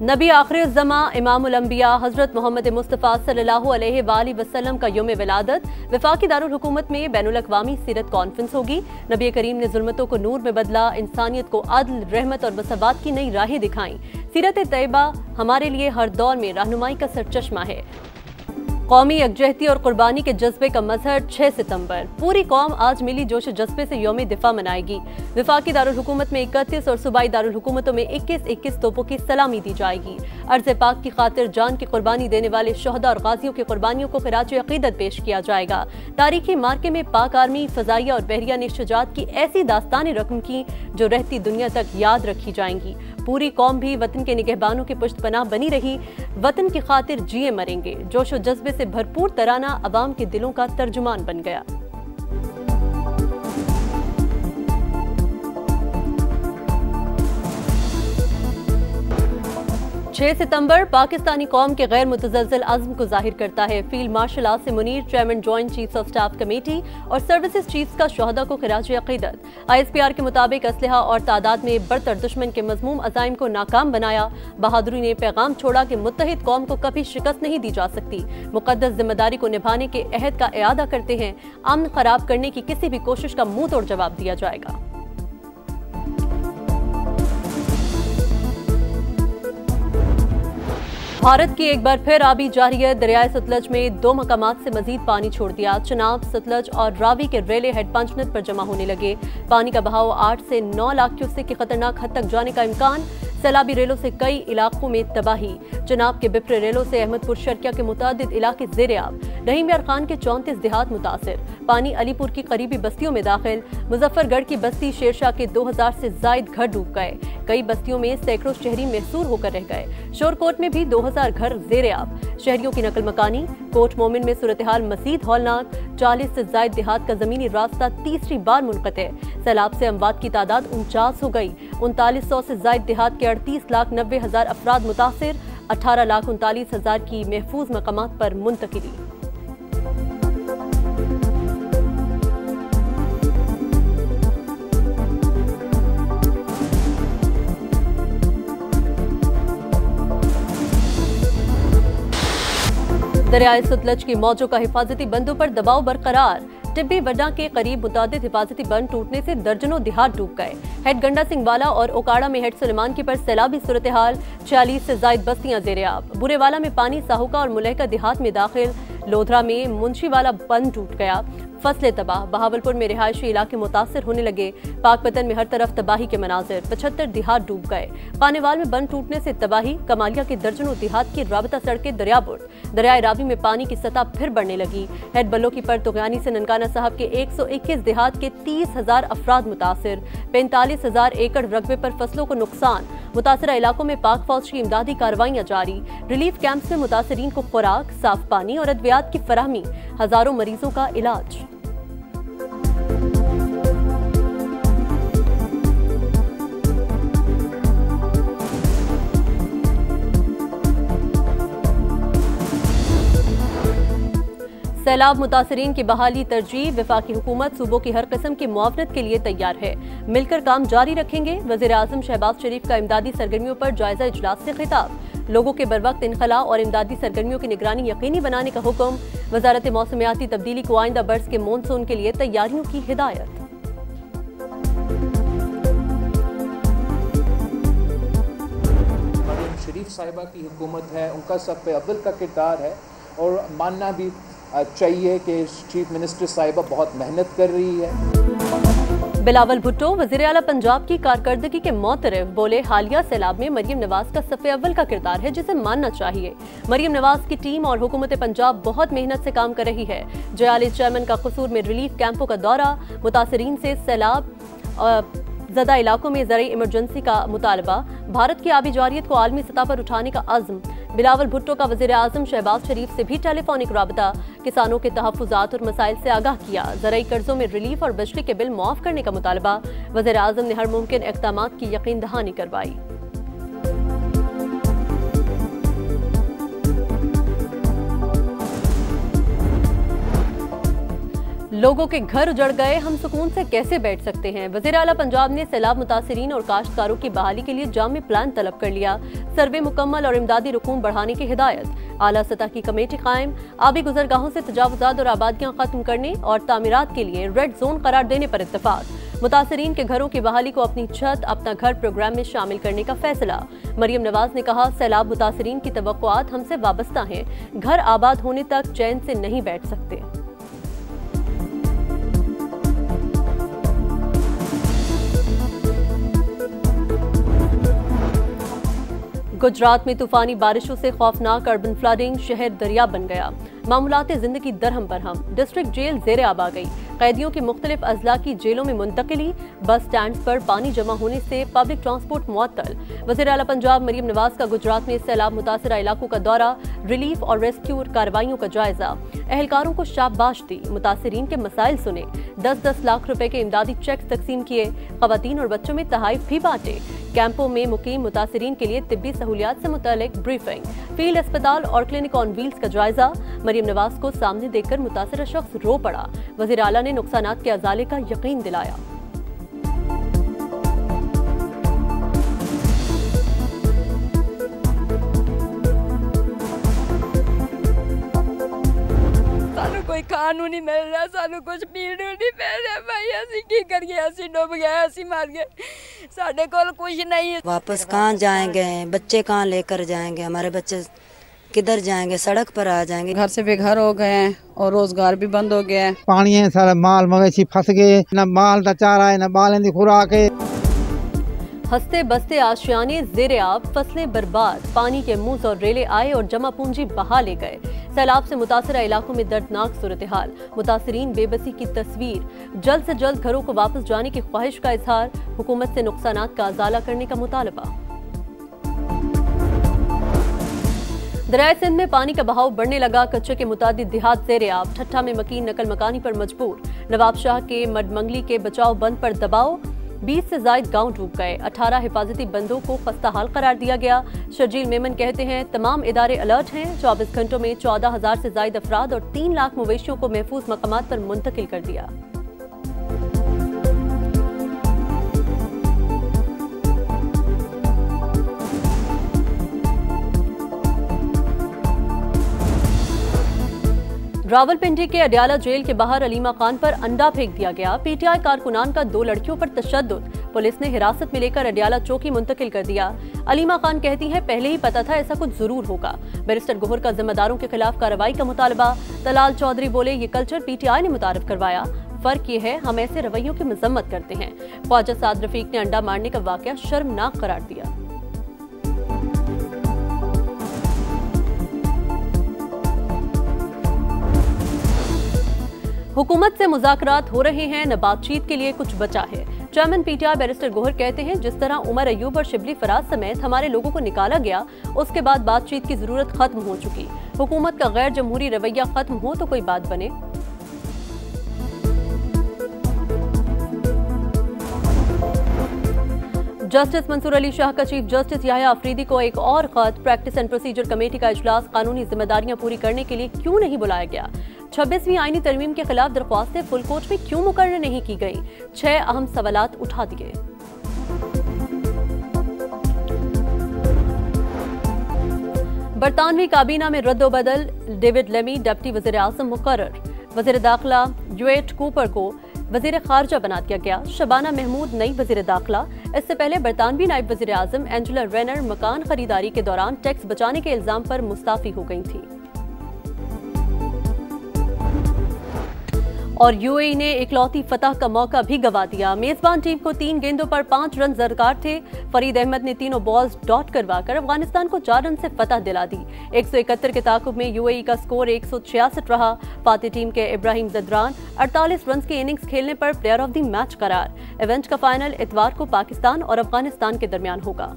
नबी आखिर ज़मा इमामुल अंबिया हज़रत मोहम्मद मुस्तफ़ा सल्लल्लाहु अलैहि वसल्लम का यौम विलादत वफाकी दारुल हुकूमत में बैनुल अक़वामी सीरत कॉन्फ्रेंस होगी। नबी करीम ने ज़ुल्मतों को नूर में बदला, इंसानियत को अदल, रहमत और मसवात की नई राहें दिखाई। सीरत तैयबा हमारे लिए हर दौर में रहनुमाई का सरचश्मा है। कौमी यकजहती और कुर्बानी के जज्बे का मजहर 6 सितंबर। पूरी कौम आज मिली जोश जज्बे से यौम दिफा मनाएगी। वफाकी दारुल हुकूमत में 31 और सूबाई दारुल हुकूमतों में 21-21 तोपों की सलामी दी जाएगी। अर्ज़ पाक की खातिर जान की कुर्बानी देने वाले शहदा और गाजियों की कुर्बानियों को खिराज अकीदत पेश किया जाएगा। तारीखी मार्के में पाक आर्मी, फजाइया और बहरिया ने शुजात की ऐसी दास्तानें रकम की जो रहती दुनिया तक याद रखी जाएंगी। पूरी कौम भी वतन के निगहबानों की पुश्तपनाह बनी रही। वतन की खातिर जिए मरेंगे। जोश और जज्बे से भरपूर तराना अवाम के दिलों का तर्जुमान बन गया। छह सितंबर पाकिस्तानी कौम के गैर मुतज़लज़ल अज़्म को जाहिर करता है। Field marshal Asim Munir, chairman joint chiefs of staff committee और सर्विसेज चीफ्स का शोहदा को खिराज अकीदत। ISPR के मुताबिक असलहा और तादाद में बढ़तर दुश्मन के मज़मूम अज़ाइम को नाकाम बनाया। बहादुरी ने पैगाम छोड़ा कि मुत्तहिद कौम को कभी शिकस्त नहीं दी जा सकती। मुक़द्दस जिम्मेदारी को निभाने के अहद का इआदा करते हैं। अमन खराब करने की किसी भी कोशिश का मुंह तोड़ जवाब दिया जाएगा। भारत की एक बार फिर आबी जारियत। दरियाए सतलज में 2 मकामात से मजीद पानी छोड़ दिया। चनाब, सतलज और रावी के रेले हेड पंचनद पर जमा होने लगे। पानी का बहाव 8 से 9 लाख क्यूसेक की खतरनाक हद तक जाने का इम्कान। सैलाबी रेलों से कई इलाकों में तबाही। चनाब के बिफरे रेलों से अहमदपुर शर्किया के मुतादिद इलाके ज़ेरे आब। रहीम यार खान के 34 देहात मुतासिर। पानी अलीपुर की करीबी बस्तियों में दाखिल। मुजफ्फरगढ़ की बस्ती शेरशाह के 2000 से जायद घर डूब गए। कई बस्तियों में सैकड़ों शहरी महसूर होकर रह गए। शोरकोट में भी 2000 घर ज़ेरे आब। शहरियों की नकल मकानी। कोट मोमिन में सूरत हाल मजीद हौलनाक। 40 से जायद देहात का जमीनी रास्ता तीसरी बार मुनक़ते। सैलाब से अमवात की तादाद 49 हो गई। 3900 से जायद देहात के 38,90,000 अफराद मुतासिर। 18,39,000 की महफूज मकामात पर मुंतकिली। दरियाए सतलज की मौजों का हिफाजती बंदों पर दबाव बरकरार। टिब्बी वड्डा के करीब मुतादिद हिफाजती बंद टूटने से दर्जनों देहात डूब गए। हेड गंडा सिंह वाला और ओकाड़ा में हेड सुलेमान की पर सैलाबी सूरत हाल। 46 से जायद बस्तियां ज़ेरे आब। बुरेवाला में पानी साहुका और मुलहका देहात में दाखिल। लोधरा में मुंशीवाला बंद टूट गया। फसलें तबाह। बहावलपुर में रिहायशी इलाके मुतासिर होने लगे। पाकपतन में हर तरफ तबाही के मनाजिर। 75 देहात डूब गए। खानेवाल में बंद टूटने से तबाही। कमालिया के दर्जनों देहात की राबता सड़कें दरियाबुर्द। दरियाए रावी में पानी की सतह फिर बढ़ने लगी। हेड बल्लो की पर तुगयानी से ननकाना साहब के 121 देहात के 30,000 अफराद मुतासिर। 45,000 एकड़ रकबे पर फसलों को नुकसान। मुतासरा इलाकों में पाक फौज की इमदादी कार्रवाइयां जारी। रिलीफ कैंप्स में मुतासरीन को खुराक, साफ पानी और अद्वियात की फराहमी। हजारों मरीजों का इलाज। सैलाब मुतासरीन की बहाली तरजीह। वफाकी हुकूमत सूबों की हर किस्म की मुआवनत के लिए तैयार है। मिलकर काम जारी रखेंगे। वज़ीर आज़म शहबाज शरीफ का इमदादी सरगर्मियों पर जायजा इजलास से खिताब। लोगों के बरवक्त इनखला और इमदादी सरगर्मियों की निगरानी यकीनी बनाने का हुक्म। वजारत मौसमियाती तब्दीली को आइंदा बर्स के मानसून के लिए तैयारियों की हिदायत। शरीफ साहिबा की हुकूमत है, उनका सब पे अव्वल का किरदार है और मानना भी चाहिए कि चीफ मिनिस्टर साहिबा बहुत मेहनत कर रही है। बिलावल भुट्टो वज़ीर आला पंजाब की कारकर्दगी के मोतरफ बोले, हालिया सैलाब में मरियम नवाज का सफ़े अव्वल का किरदार है जिसे मानना चाहिए। मरियम नवाज की टीम और हुकूमत पंजाब बहुत मेहनत से काम कर रही है। जयाली चेयरमैन का कसूर में रिलीफ कैंपों का दौरा। मुतासरीन से सैलाब ज़दा इलाकों में ज़रूरी इमरजेंसी का मुतालबा। भारत की आबी जारियत को आलमी सतह पर उठाने का अज़्म। बिलावल भुट्टो का वज़ीर आज़म शहबाज शरीफ से भी टेलीफोनिक राबता। किसानों के तहफ़्फ़ुज़ात और मसाइल से आगाह किया। ज़रूरी कर्जों में रिलीफ और बिजली के बिल मुआफ़ करने का मुतालबा। वज़ीर आज़म ने हर मुमकिन इक़दामात की यकीन दहानी करवाई। लोगों के घर उजड़ गए, हम सुकून से कैसे बैठ सकते हैं। वज़ीर आला पंजाब ने सैलाब मुतासिरीन और काश्तकारों की बहाली के लिए जामी प्लान तलब कर लिया। सर्वे मुकम्मल और इमदादी रकूम बढ़ाने की हिदायत। आला सतह की कमेटी कायम। आबी गुजरगाहों से तजावुजात और आबादियां खत्म करने और तामीरात के लिए रेड जोन करार देने पर इत्तफाक। मुतासिरीन के घरों की बहाली को अपनी छत अपना घर प्रोग्राम में शामिल करने का फैसला। मरियम नवाज ने कहा, सैलाब मुतासिरीन की तवक्कुआत हमसे वाबस्ता हैं। घर आबाद होने तक चैन से नहीं बैठ सकते। गुजरात में तूफानी बारिशों से खौफनाक अर्बन फ्लडिंग, शहर दरिया बन गया। मामूलात जिंदगी दरहम बरहम। डिस्ट्रिक्ट जेल ज़ेरे आब आ गई। कैदियों की मुख्तलिफ अजला की जेलों में मुंतकिली। बस स्टैंड पर पानी जमा होने से पब्लिक ट्रांसपोर्ट मुअत्तल। वज़ीर आला पंजाब मरियम नवाज का गुजरात में सैलाब मुतासरा इलाकों का दौरा, रिलीफ और रेस्क्यू कार्रवाइयों का जायजा। एहलकारों को शाबाश दी, मुतासिरीन के मसाइल सुने। 10-10 लाख रुपए के इमदादी चेक तकसीम किए। खवातीन और बच्चों में तहाइफ भी बांटे। कैंपों में मुकीम मुतासिरीन के लिए तिब्बी सहूलियात से मुतालिक ब्रीफिंग। फील्ड अस्पताल और क्लिनिक ऑन व्हील्स का जायजा। मरियम नवाज को सामने देखकर मुतासरा शख्स रो पड़ा। वज़ीर आला ने नुकसानात के अजाले का यकीन दिलाया। कोई खानू नहीं मिल रहा, सानू कुछ पीने नहीं मिल रहा। भाई असी की करिए, असी डूब गए, असी मर गए, साढ़े कोल कुछ नहीं है। वापस कहाँ जाएंगे, बच्चे कहाँ लेकर जाएंगे, हमारे बच्चे किधर जाएंगे, सड़क पर आ जाएंगे। घर से बेघर हो गए हैं और रोजगार भी बंद हो गया है। पानी है सारा, माल मवेशी फंस गए, न माल का चारा है, न बालें दी खुराक है। हंसते बसते आशियाने ज़ेरे आब, फसलें बर्बाद। पानी के मुंह और रेले आए और जमा पूंजी बहा ले गए। सैलाब से मुतासरा इलाकों में दर्दनाक सूरत हाल। मुतासरीन बेबसी की तस्वीर। जल्द से जल्द घरों को वापस जाने की ख्वाहिश का इजहार। हुकूमत से नुकसानात का अजाला करने का मुतालबा। दरियाए सिंध में पानी का बहाव बढ़ने लगा। कच्चे के मुतादिद देहात ज़ेरे आब। ठट्ठा में मकीन नकल मकानी पर मजबूर। नवाब शाह के मडमंगली के बचाव बंद पर दबाव। 20 से ज्यादा गांव डूब गए। 18 हिफाजती बंदों को खस्ता हाल करार दिया गया। शर्जील मेमन कहते हैं, तमाम इदारे अलर्ट हैं। 24 घंटों में 14,000 से ज्यादा अफराद और 3 लाख मवेशियों को महफूज मकामात पर मुंतकिल कर दिया। रावलपिंडी के अडियाला जेल के बाहर अलीमा खान पर अंडा फेंक दिया गया। पीटीआई कारकुनान का 2 लड़कियों पर तशद्दुद। पुलिस ने हिरासत में लेकर अडियाला चौकी मुंतकिल कर दिया। अलीमा खान कहती हैं, पहले ही पता था ऐसा कुछ जरूर होगा। बैरिस्टर गोहर का जिम्मेदारों के खिलाफ कार्रवाई का मुतालबा। तलाल चौधरी बोले, ये कल्चर पीटीआई ने मुतारिफ करवाया। फर्क ये है, हम ऐसे रवैयों की मजम्मत करते हैं। ख्वाजा साद रफीक ने अंडा मारने का वाकया शर्मनाक करार दिया। हुकूमत से मुज़ाकरात हो रहे हैं, न बातचीत के लिए कुछ बचा है। चेयरमैन पीटीआई बैरिस्टर गोहर कहते हैं, जिस तरह उमर अयूब और शिबली फराज समेत हमारे लोगों को निकाला गया, उसके बाद बातचीत की जरूरत खत्म हो चुकी। हुकूमत का गैर जमहूरी रवैया खत्म हो तो कोई बात बने। जस्टिस मंसूर अली शाह का चीफ जस्टिस याह्या अफरीदी को एक और खत। प्रैक्टिस एंड प्रोसीजर कमेटी का इजलास कानूनी जिम्मेदारियां पूरी करने के लिए क्यों नहीं बुलाया गया। 26वीं आईनी तरमीम के खिलाफ दरख्वास्तें फुल कोर्ट में क्यों मुकर्रर नहीं की गई। 6 अहम सवालात उठा दिए। बरतानवी काबीना में रद्दोबदल। डेविड लेमी डिप्टी वज़ीर आज़म मुकर्रर। वज़ीर दाखिला यूएट कूपर को वज़ीर खारजा बना दिया गया। शबाना महमूद नई वज़ीर दाखिला। इससे पहले बरतानवी नायब वज़ीर आज़म एंजेला रेनर मकान खरीदारी के दौरान टैक्स बचाने के इल्जाम पर मुस्ताफी हो गई थी। और यूएई ने इकलौती फतह का मौका भी गवा दिया। मेजबान टीम को 3 गेंदों पर 5 रन दरकार थे। फरीद अहमद ने तीनों बॉल्स डॉट करवाकर अफगानिस्तान को 4 रन से फतह दिला दी। 171 के ताकुब में यूएई का स्कोर 166 रहा। फातिह टीम के इब्राहिम जदरान 48 रन की इनिंग्स खेलने पर प्लेयर ऑफ द मैच करार। इवेंट का फाइनल इतवार को पाकिस्तान और अफगानिस्तान के दरमियान होगा।